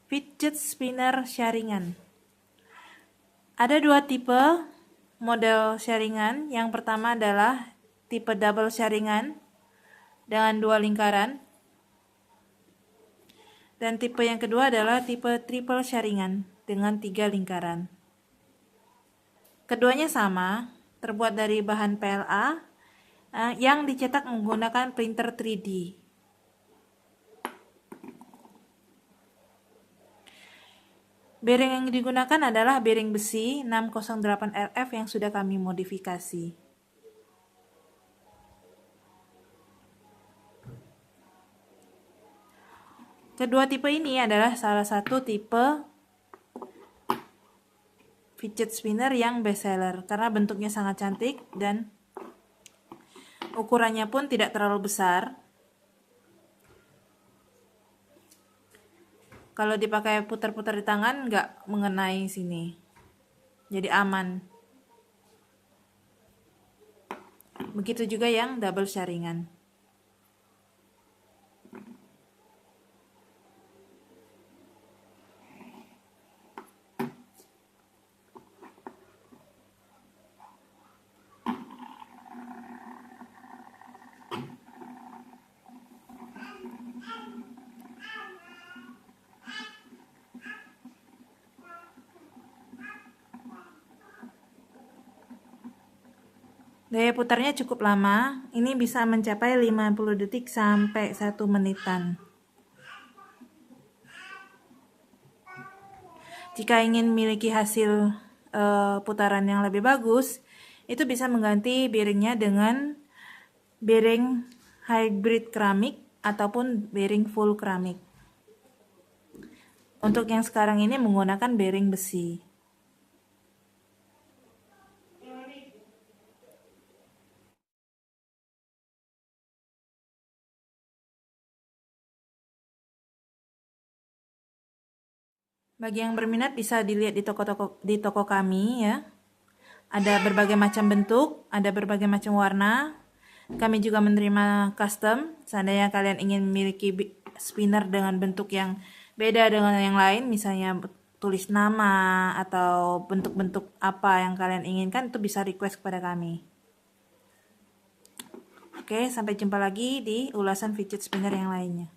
fidget spinner sharingan. Ada dua tipe model sharingan. Yang pertama adalah tipe double sharingan dengan 2 lingkaran. Dan tipe yang kedua adalah tipe triple sharingan dengan 3 lingkaran. Keduanya sama, terbuat dari bahan PLA yang dicetak menggunakan printer 3D. Bearing yang digunakan adalah bearing besi 608 RF yang sudah kami modifikasi. Kedua tipe ini adalah salah satu tipe fidget spinner yang best seller karena bentuknya sangat cantik dan ukurannya pun tidak terlalu besar. Kalau dipakai putar-putar di tangan nggak mengenai sini, jadi aman. Begitu juga yang double sharingan. Daya putarnya cukup lama, ini bisa mencapai 50 detik sampai 1 menitan. Jika ingin memiliki hasil putaran yang lebih bagus, itu bisa mengganti bearingnya dengan bearing hybrid keramik ataupun bearing full keramik. Untuk yang sekarang ini menggunakan bearing besi. Bagi yang berminat bisa dilihat di toko kami ya. Ada berbagai macam bentuk, ada berbagai macam warna. Kami juga menerima custom. Seandainya kalian ingin memiliki spinner dengan bentuk yang beda dengan yang lain, misalnya tulis nama atau bentuk-bentuk apa yang kalian inginkan, itu bisa request kepada kami. Oke, sampai jumpa lagi di ulasan fidget spinner yang lainnya.